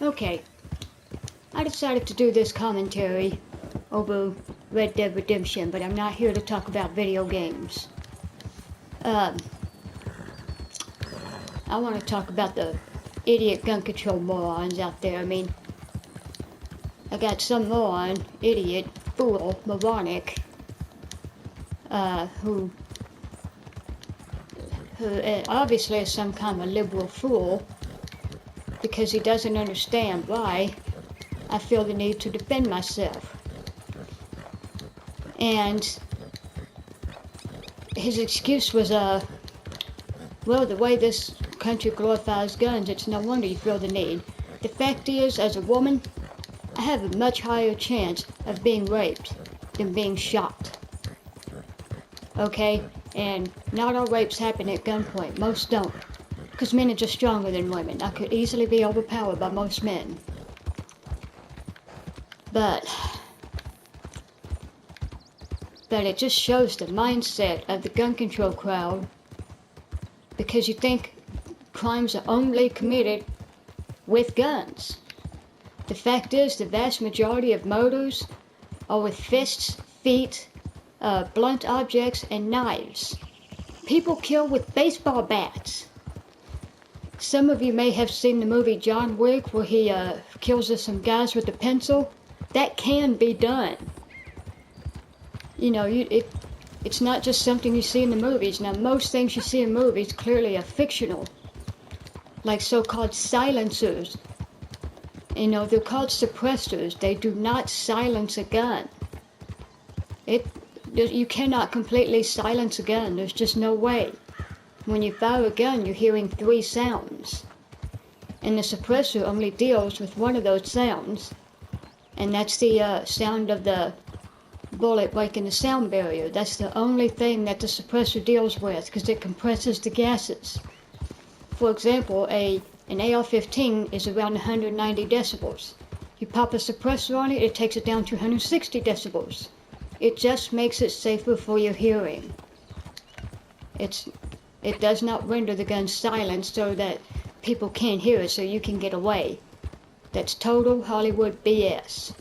Okay, I decided to do this commentary over Red Dead Redemption, but I'm not here to talk about video games. Um, I want to talk about the idiot gun control morons out there. I mean, I got some moron, idiot, fool, moronic, who obviously is some kind of a liberal fool because he doesn't understand why I feel the need to defend myself. And his excuse was, well, the way this country glorifies guns, it's no wonder you feel the need. The fact is, as a woman, I have a much higher chance of being raped than being shot. Okay? And not all rapes happen at gunpoint. Most don't. Because men are just stronger than women. I could easily be overpowered by most men. But it just shows the mindset of the gun control crowd, because you think crimes are only committed with guns. The fact is, the vast majority of murders are with fists, feet, blunt objects, and knives. People kill with baseball bats. Some of you may have seen the movie John Wick, where he kills some guys with a pencil. That can be done. You know, it's not just something you see in the movies. Now, most things you see in movies clearly are fictional, like so-called silencers. You know, they're called suppressors. They do not silence a gun. You cannot completely silence a gun. There's just no way. When you fire a gun, you're hearing 3 sounds. And the suppressor only deals with one of those sounds. And that's the sound of the bullet breaking the sound barrier. That's the only thing that the suppressor deals with, because it compresses the gases. For example, an AR-15 is around 190 decibels. You pop a suppressor on it, it takes it down to 160 decibels. It just makes it safer for your hearing. It does not render the gun silent so that people can't hear it so you can get away. That's total Hollywood BS.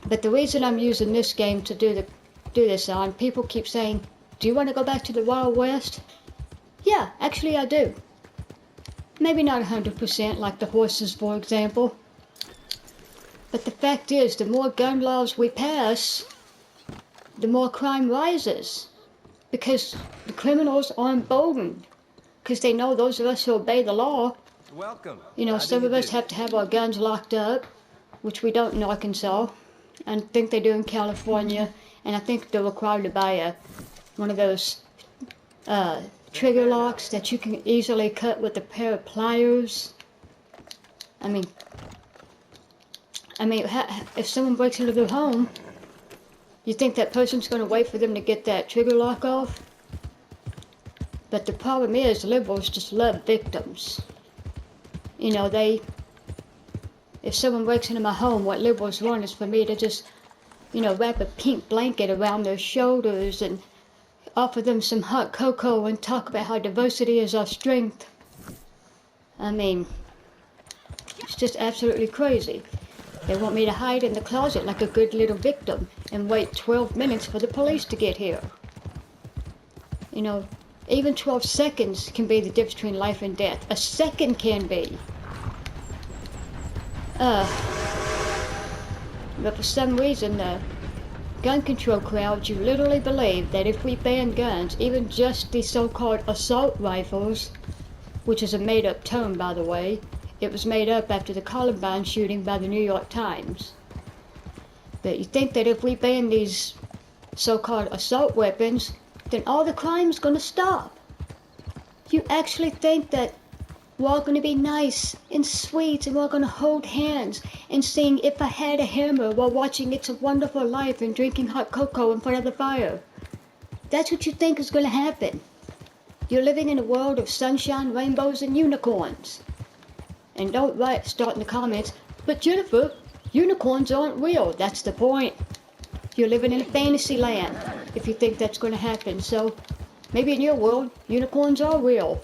But the reason I'm using this game to do this on, people keep saying, do you want to go back to the Wild West? Yeah, actually I do. Maybe not 100% like the horses, for example. But the fact is, the more gun laws we pass, the more crime rises. Because the criminals are emboldened. Because they know those of us who obey the law. Welcome. You know, some of us have to have our guns locked up, which we don't in Arkansas. I think they do in California, and I think they're required to buy one of those trigger locks that you can easily cut with a pair of pliers. I mean, if someone breaks into their home, you think that person's going to wait for them to get that trigger lock off? But the problem is, liberals just love victims. You know, if someone breaks into my home, what liberals want is for me to just, you know, wrap a pink blanket around their shoulders and offer them some hot cocoa and talk about how diversity is our strength. I mean, it's just absolutely crazy. They want me to hide in the closet like a good little victim and wait 12 minutes for the police to get here. You know, even 12 seconds can be the difference between life and death. A second can be. But for some reason, the gun control crowd, you literally believe that if we ban guns, even just the so-called assault rifles, which is a made-up term, by the way, it was made up after the Columbine shooting by the New York Times. But you think that if we ban these so-called assault weapons, then all the crime's gonna stop. You actually think that we're all gonna be nice and sweet and we're gonna hold hands and sing If I Had a Hammer while watching It's a Wonderful Life and drinking hot cocoa in front of the fire? That's what you think is gonna happen. You're living in a world of sunshine, rainbows, and unicorns. And don't start in the comments, but Jennifer, unicorns aren't real. That's the point. You're living in a fantasy land if you think that's going to happen. So maybe in your world, unicorns are real.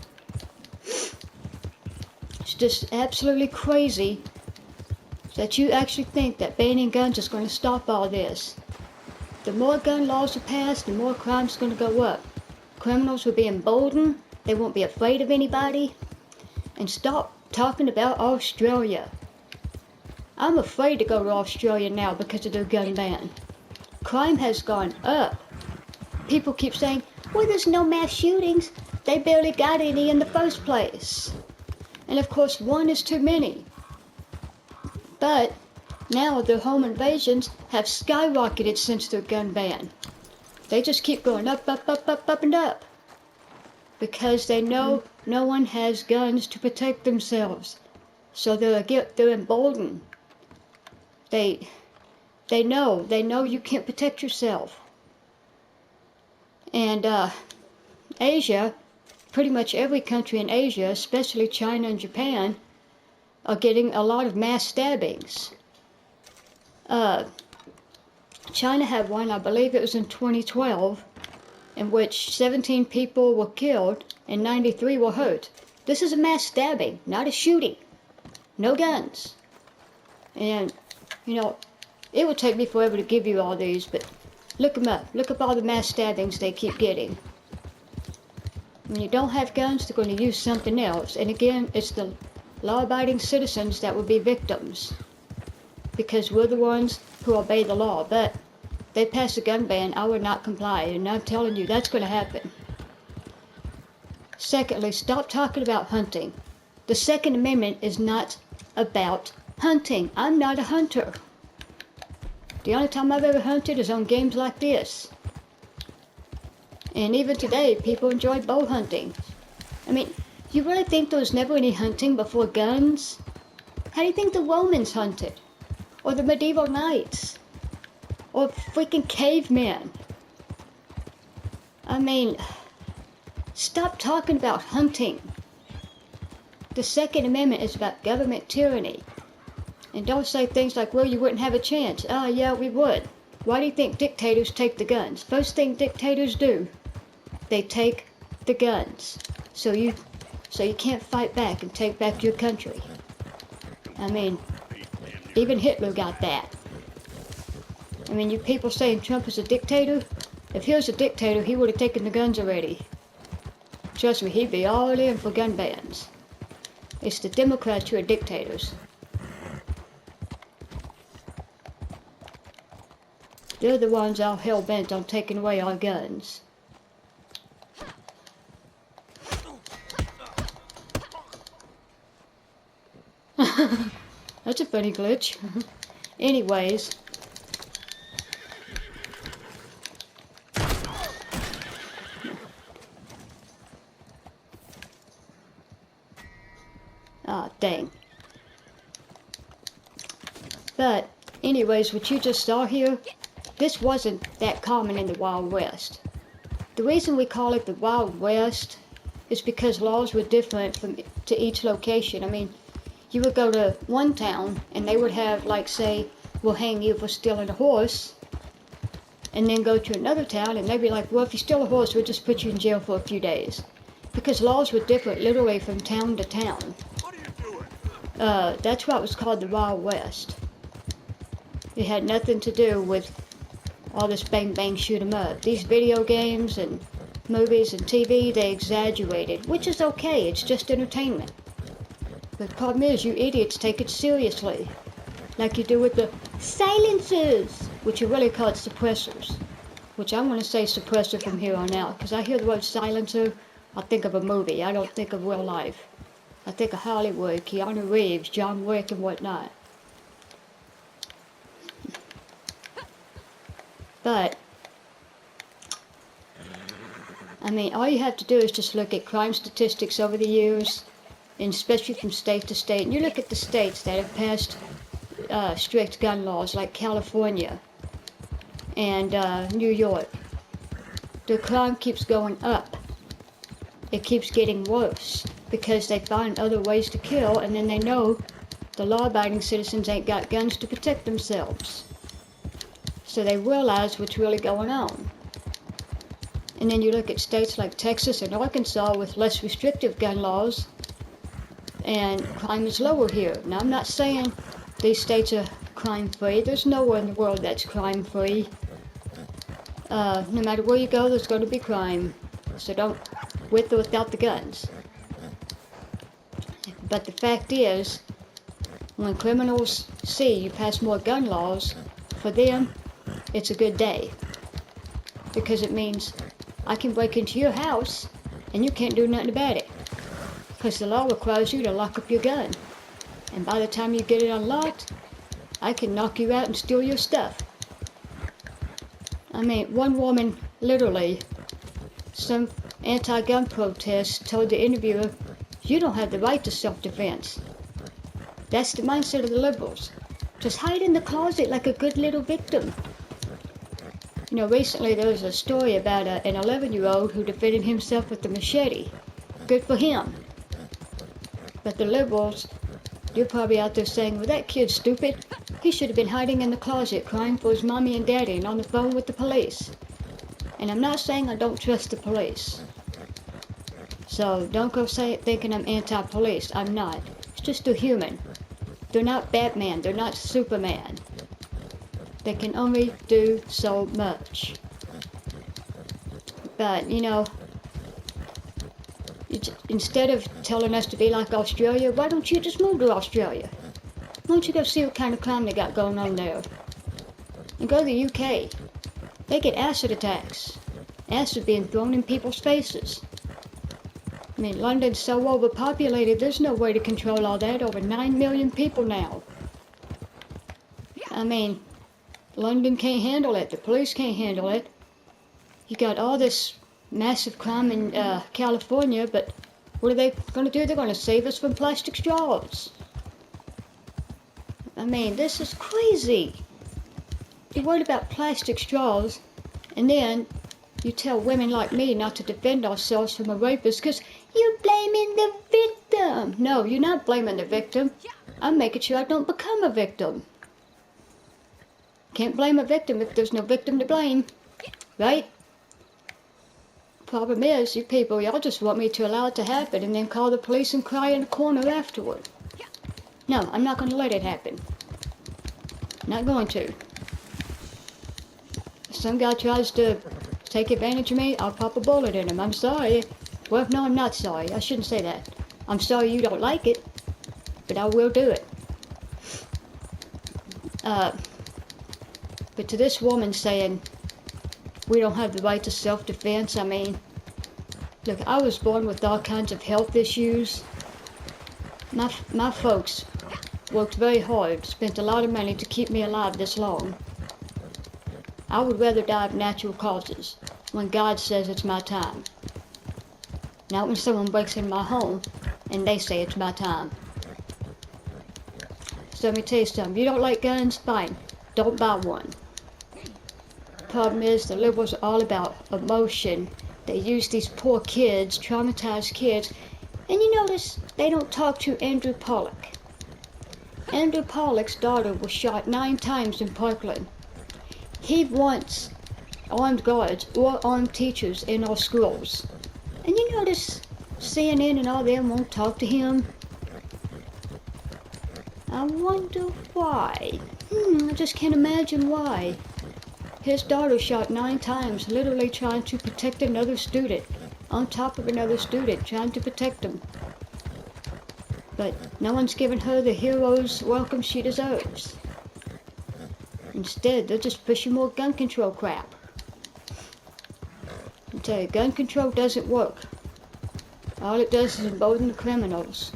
It's It's just absolutely crazy that you actually think that banning guns is going to stop all this. The more gun laws are passed, the more crime's going to go up. Criminals will be emboldened. They won't be afraid of anybody. And stop talking about Australia. I'm afraid to go to Australia now because of their gun ban. Crime has gone up. People keep saying, well, there's no mass shootings. They barely got any in the first place. And of course, one is too many. But now their home invasions have skyrocketed since their gun ban. They just keep going up, up, up, up, up, and up. Because they know no one has guns to protect themselves. So they're emboldened. They know you can't protect yourself. And Asia, pretty much every country in Asia, especially China and Japan, are getting a lot of mass stabbings. China had one, I believe it was in 2012, in which 17 people were killed and 93 were hurt. This is a mass stabbing, not a shooting. No guns. And, you know, it would take me forever to give you all these, but look them up. Look up all the mass stabbings they keep getting. When you don't have guns, they're going to use something else. And again, it's the law-abiding citizens that will be victims. Because we're the ones who obey the law. But they pass a gun ban, I would not comply. And I'm telling you, that's going to happen. Secondly, stop talking about hunting. The Second Amendment is not about hunting. I'm not a hunter. The only time I've ever hunted is on games like this. And even today, people enjoy bow hunting. I mean, you really think there was never any hunting before guns? How do you think the Romans hunted? Or the medieval knights? Or freaking cavemen? I mean, stop talking about hunting. The Second Amendment is about government tyranny. And don't say things like, well, you wouldn't have a chance. Oh, yeah, we would. Why do you think dictators take the guns? First thing dictators do, they take the guns. So you can't fight back and take back your country. I mean, even Hitler got that. I mean, you people saying Trump is a dictator? If he was a dictator, he would have taken the guns already. Trust me, he'd be all in for gun bans. It's the Democrats who are dictators. They're the ones all hell-bent on taking away our guns. That's a funny glitch. Anyways. Ah, dang. But, anyways, what you just saw here, this wasn't that common in the Wild West. The reason we call it the Wild West is because laws were different to each location. I mean, you would go to one town and they would have, like, say, we'll hang you for stealing a horse, and then go to another town and they'd be like, well, if you steal a horse, we'll just put you in jail for a few days. Because laws were different literally from town to town. What are you doing? That's why it was called the Wild West. It had nothing to do with all this bang bang shoot 'em up. These video games and movies and TV, they exaggerated, which is okay, it's just entertainment. But the problem is, you idiots take it seriously. Like you do with the silencers, which are really called suppressors. Which I'm going to say suppressor from here on out, because I hear the word silencer, I think of a movie, I don't think of real life. I think of Hollywood, Keanu Reeves, John Wick and whatnot. But, I mean, all you have to do is just look at crime statistics over the years, and especially from state to state. And you look at the states that have passed strict gun laws, like California and New York. The crime keeps going up. It keeps getting worse because they find other ways to kill, and then they know the law-abiding citizens ain't got guns to protect themselves. So they realize what's really going on. And then you look at states like Texas and Arkansas with less restrictive gun laws, and crime is lower here. Now, I'm not saying these states are crime-free. There's nowhere in the world that's crime-free. No matter where you go, there's going to be crime. So don't, with or without the guns. But the fact is, when criminals see you pass more gun laws, for them, it's a good day. Because it means I can break into your house and you can't do nothing about it. Because the law requires you to lock up your gun. And by the time you get it unlocked, I can knock you out and steal your stuff. I mean, one woman, literally, some anti-gun protest told the interviewer, "You don't have the right to self-defense." That's the mindset of the liberals. Just hide in the closet like a good little victim. You know, recently there was a story about an 11-year-old who defended himself with a machete. Good for him. But the liberals, you're probably out there saying, "Well, that kid's stupid. He should have been hiding in the closet crying for his mommy and daddy and on the phone with the police." And I'm not saying I don't trust the police. So don't go thinking I'm anti-police. I'm not. It's just a human. They're not Batman. They're not Superman. They can only do so much. But, you know, instead of telling us to be like Australia, why don't you just move to Australia? Why don't you go see what kind of crime they got going on there? And go to the UK. They get acid attacks. Acid being thrown in people's faces. I mean, London's so overpopulated, there's no way to control all that. Over 9 million people now. I mean, London can't handle it. The police can't handle it. You got all this massive crime in California, but what are they going to do? They're going to save us from plastic straws. I mean, this is crazy. You're worried about plastic straws, and then you tell women like me not to defend ourselves from a rapist because you're blaming the victim. No, you're not blaming the victim. I'm making sure I don't become a victim. Can't blame a victim if there's no victim to blame, right? Problem is, you people, y'all just want me to allow it to happen and then call the police and cry in the corner afterward. No, I'm not going to let it happen. Not going to. If some guy tries to take advantage of me, I'll pop a bullet in him. I'm sorry. Well, no, I'm not sorry. I shouldn't say that. I'm sorry you don't like it, but I will do it. But to this woman saying we don't have the right to self-defense, I mean, look, I was born with all kinds of health issues. My folks worked very hard, spent a lot of money to keep me alive this long. I would rather die of natural causes when God says it's my time. Not when someone breaks in my home and they say it's my time. So let me tell you something. You don't like guns? Fine. Don't buy one. Problem is, the liberals are all about emotion. They use these poor kids, traumatized kids, and you notice they don't talk to Andrew Pollock. Andrew Pollock's daughter was shot 9 times in Parkland. He wants armed guards or armed teachers in our schools. And you notice CNN and all them won't talk to him? I wonder why. I just can't imagine why. His daughter shot 9 times, literally trying to protect another student, on top of another student, trying to protect him. But no one's given her the hero's welcome she deserves. Instead, they're just pushing more gun control crap. I tell you, gun control doesn't work. All it does is embolden the criminals.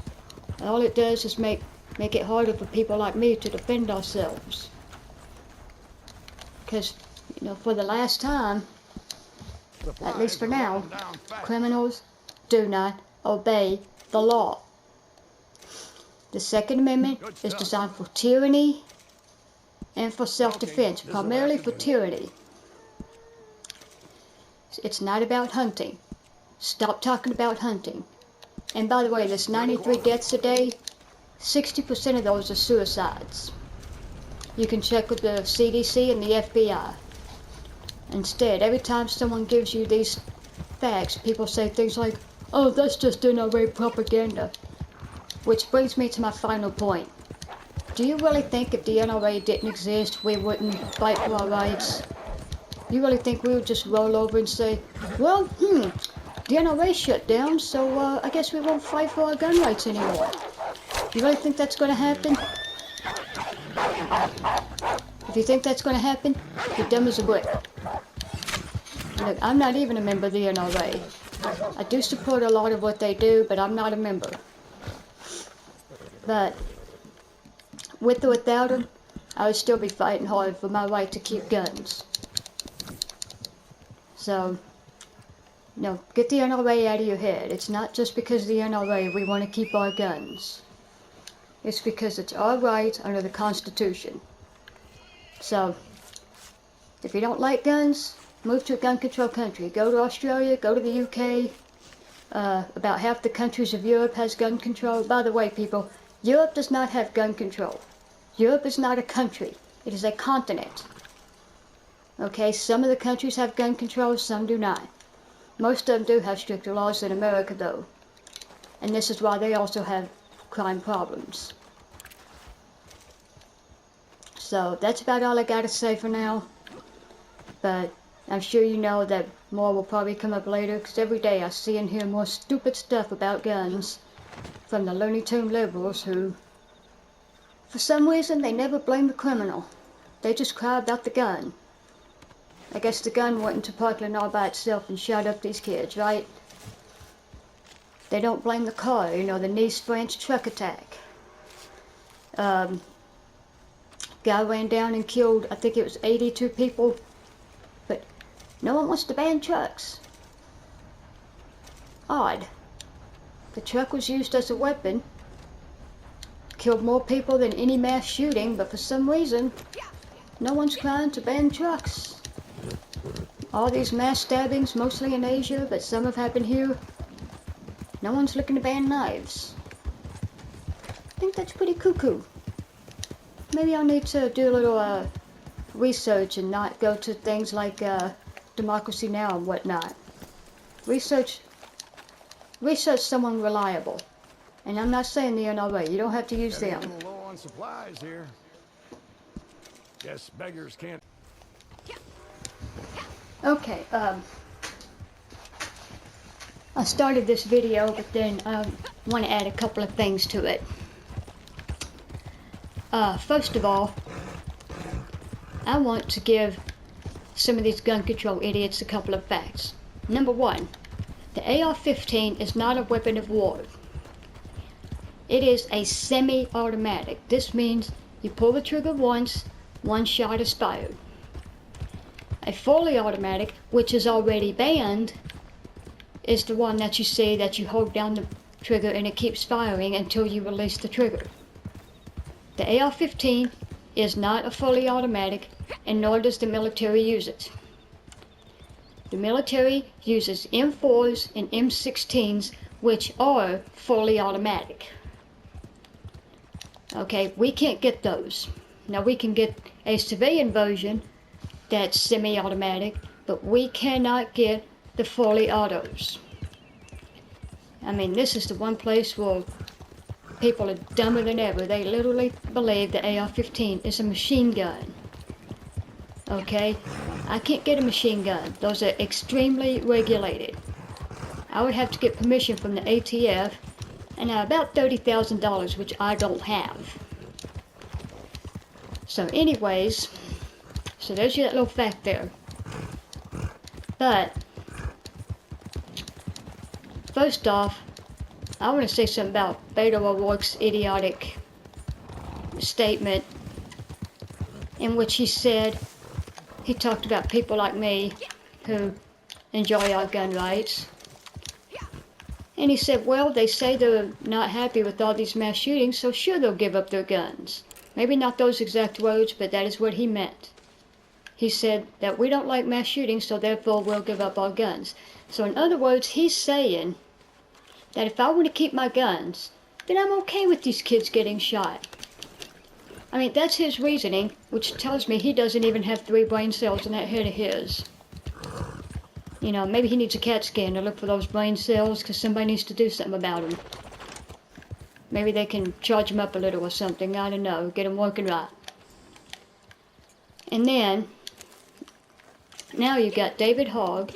All it does is make it harder for people like me to defend ourselves. Because, you know, for the last time, at least for now, criminals do not obey the law. The Second Amendment is designed for tyranny and for self-defense, primarily for tyranny. It's not about hunting. Stop talking about hunting. And by the way, there's 93 deaths a day. 60% of those are suicides. You can check with the CDC and the FBI. Instead, every time someone gives you these facts, people say things like, "Oh, that's just NRA propaganda." Which brings me to my final point. Do you really think if the NRA didn't exist, we wouldn't fight for our rights? You really think we would just roll over and say, well, the NRA shut down, so I guess we won't fight for our gun rights anymore? You really think that's going to happen? If you think that's going to happen, you're dumb as a brick. Look, I'm not even a member of the NRA. I do support a lot of what they do, but I'm not a member. But with or without them, I would still be fighting hard for my right to keep guns. So, get the NRA out of your head. It's not just because of the NRA we want to keep our guns. It's because it's our right under the Constitution. So, if you don't like guns, move to a gun control country. Go to Australia, go to the UK. About half the countries of Europe has gun control. By the way, people, Europe does not have gun control. Europe is not a country. It is a continent. Okay, some of the countries have gun control, some do not. Most of them do have stricter laws than America, though. And this is why they also have crime problems. So that's about all I got to say for now. But I'm sure you know that more will probably come up later, because every day I see and hear more stupid stuff about guns from the Looney Tune liberals who, for some reason, they never blame the criminal. They just cry about the gun. I guess the gun went into Parkland all by itself and shot up these kids, right? They don't blame the car, the Nice, France truck attack. Guy ran down and killed, I think it was 82 people. But no one wants to ban trucks. Odd. The truck was used as a weapon. Killed more people than any mass shooting, but for some reason, no one's trying to ban trucks. All these mass stabbings, mostly in Asia, but some have happened here. No one's looking to ban knives. I think that's pretty cuckoo. Maybe I'll need to do a little research and not go to things like Democracy Now! And whatnot. Research someone reliable. And I'm not saying the NRA. You don't have to use them. Low on supplies here. Guess beggars can't. Okay, I started this video, but then I want to add a couple of things to it. First of all, I want to give some of these gun control idiots a couple of facts. Number one, the AR-15 is not a weapon of war. It is a semi-automatic. This means you pull the trigger once, one shot is fired. A fully automatic, which is already banned, is the one that you see that you hold down the trigger and it keeps firing until you release the trigger. The AR-15 is not a fully automatic, and nor does the military use it. The military uses M4s and M16s, which are fully automatic. Okay, we can't get those. Now we can get a civilian version that's semi-automatic, but we cannot get the fully autos. I mean, this is the one place where people are dumber than ever. They literally believe the AR-15 is a machine gun. Okay? I can't get a machine gun. Those are extremely regulated. I would have to get permission from the ATF, and about $30,000, which I don't have. So anyways, so there's your little fact there. But, first off, I want to say something about Beto O'Rourke's idiotic statement in which he said, he talked about people like me who enjoy our gun rights. And he said, well, they say they're not happy with all these mass shootings, so sure they'll give up their guns. Maybe not those exact words, but that is what he meant. He said that we don't like mass shootings, so therefore we'll give up our guns. So in other words, he's saying that if I want to keep my guns, then I'm okay with these kids getting shot. I mean, that's his reasoning, which tells me he doesn't even have 3 brain cells in that head of his. You know, maybe he needs a CAT scan to look for those brain cells, because somebody needs to do something about them. Maybe they can charge them up a little or something, I don't know, get them working right. And then, now you got David Hogg,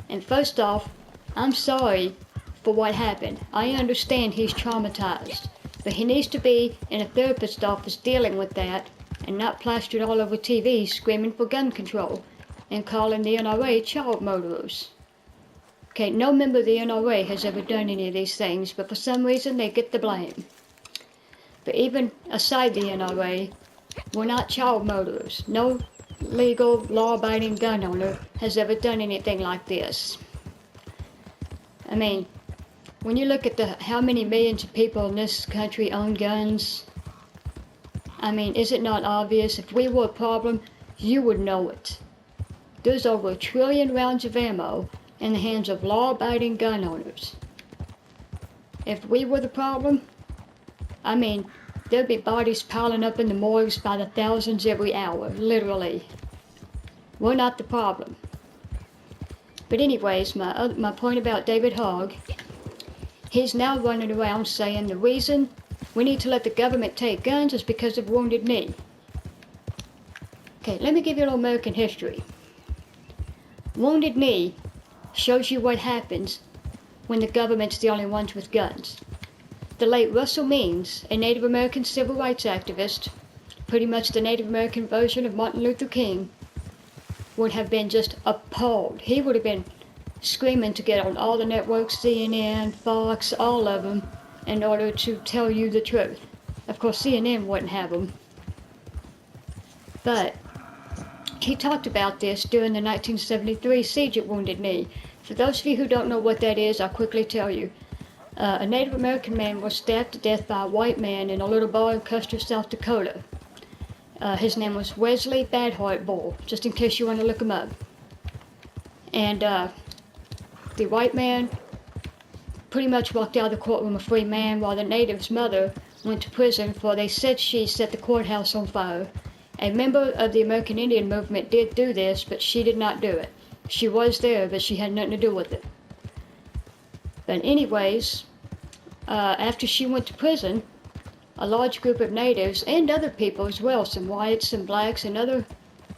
and first off, I'm sorry for what happened. I understand he's traumatized, but he needs to be in a therapist's office dealing with that and not plastered all over TV screaming for gun control and calling the NRA child murderers. Okay, no member of the NRA has ever done any of these things, but for some reason they get the blame. But even aside the NRA, we're not child murderers. No legal, law-abiding gun owner has ever done anything like this. I mean, when you look at how many millions of people in this country own guns, I mean, is it not obvious? If we were a problem, you would know it. There's over 1 trillion rounds of ammo in the hands of law-abiding gun owners. If we were the problem, I mean, there'd be bodies piling up in the morgues by the thousands every hour, literally. We're not the problem. But anyways, my point about David Hogg, he's now running around saying the reason we need to let the government take guns is because of Wounded Knee. Okay, let me give you a little American history. Wounded Knee shows you what happens when the government's the only ones with guns. The late Russell Means, a Native American civil rights activist, pretty much the Native American version of Martin Luther King, would have been just appalled. He would have been screaming to get on all the networks, CNN, Fox, all of them, in order to tell you the truth. Of course, CNN wouldn't have him. But he talked about this during the 1973 siege at Wounded Knee. For those of you who don't know what that is, I'll quickly tell you. A Native American man was stabbed to death by a white man in a little bar in Custer, South Dakota. His name was Wesley Badheart Bull, just in case you want to look him up. And the white man pretty much walked out of the courtroom a free man, while the native's mother went to prison for they said she set the courthouse on fire. A member of the American Indian movement did do this, but she did not do it. She was there, but she had nothing to do with it. But anyways, after she went to prison, a large group of natives and other people as well, some whites and blacks and other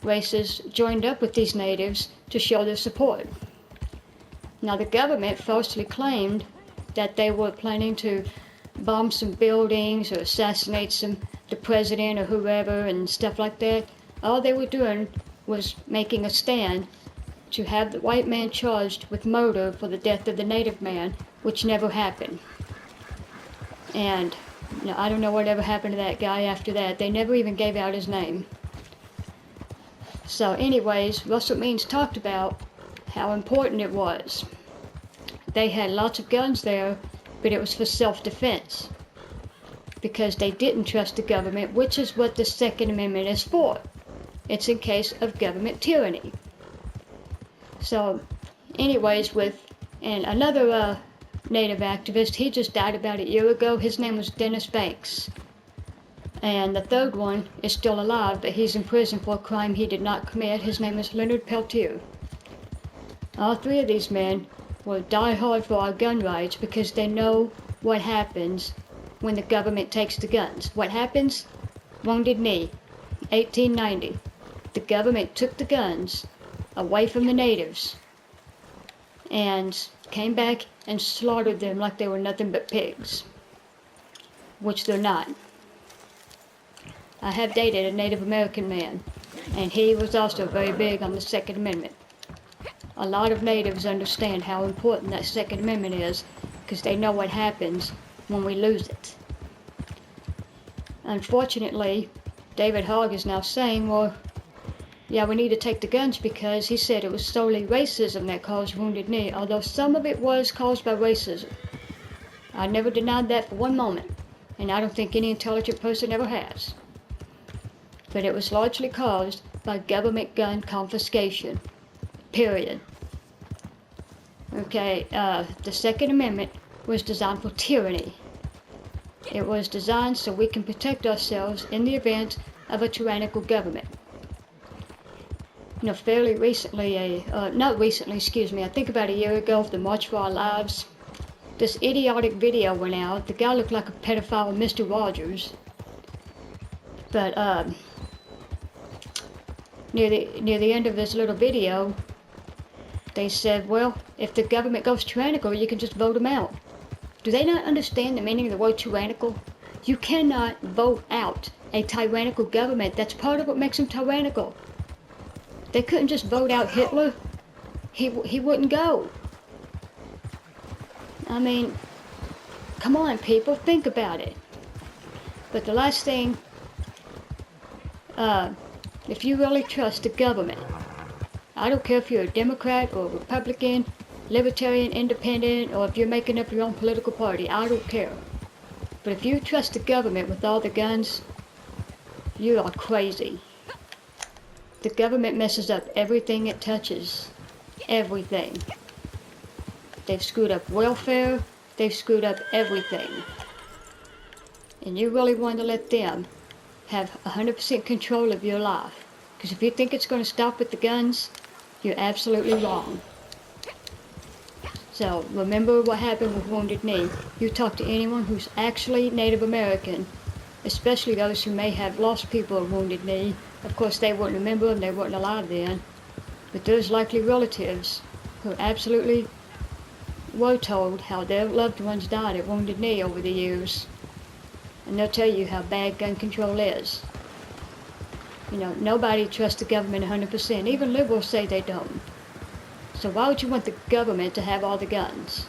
races, joined up with these natives to show their support. Now the government falsely claimed that they were planning to bomb some buildings or assassinate the president or whoever and stuff like that. All they were doing was making a stand to have the white man charged with murder for the death of the native man, which never happened. And I don't know whatever happened to that guy after that. They never even gave out his name. So anyways, Russell Means talked about how important it was. They had lots of guns there, but it was for self-defense, because they didn't trust the government, which is what the Second Amendment is for. It's in case of government tyranny. So anyways, and another Native activist, he just died about a year ago. His name was Dennis Banks. And the third one is still alive, but he's in prison for a crime he did not commit. His name is Leonard Peltier. All three of these men will die hard for our gun rights because they know what happens when the government takes the guns. What happens? Wounded Knee, 1890. The government took the guns away from the natives and came back and slaughtered them like they were nothing but pigs, which they're not. I have dated a Native American man, and he was also very big on the Second Amendment. A lot of natives understand how important that Second Amendment is because they know what happens when we lose it. Unfortunately, David Hogg is now saying, well, yeah, we need to take the guns because he said it was solely racism that caused Wounded Knee, although some of it was caused by racism. I never denied that for one moment, and I don't think any intelligent person ever has. But it was largely caused by government gun confiscation, period. Okay, the Second Amendment was designed for tyranny. It was designed so we can protect ourselves in the event of a tyrannical government. Fairly recently, I think about a year ago, the March for Our Lives, this idiotic video went out. The guy looked like a pedophile, Mr. Rogers. But near the end of this little video, they said, well, if the government goes tyrannical, you can just vote them out. Do they not understand the meaning of the word tyrannical? You cannot vote out a tyrannical government. That's part of what makes them tyrannical. They couldn't just vote out Hitler. He wouldn't go. I mean, come on, people, think about it. But the last thing, if you really trust the government, I don't care if you're a Democrat or a Republican, Libertarian, Independent, or if you're making up your own political party, I don't care. But if you trust the government with all the guns, you are crazy. The government messes up everything it touches. Everything. They've screwed up welfare. They've screwed up everything. And you really want to let them have 100% control of your life. Because if you think it's going to stop with the guns, you're absolutely wrong. So remember what happened with Wounded Knee. You talk to anyone who's actually Native American, especially those who may have lost people at Wounded Knee. Of course, they wouldn't remember them, they weren't alive then. But there's likely relatives who absolutely were told how their loved ones died at Wounded Knee over the years. And they'll tell you how bad gun control is. You know, nobody trusts the government 100%. Even liberals say they don't. So why would you want the government to have all the guns?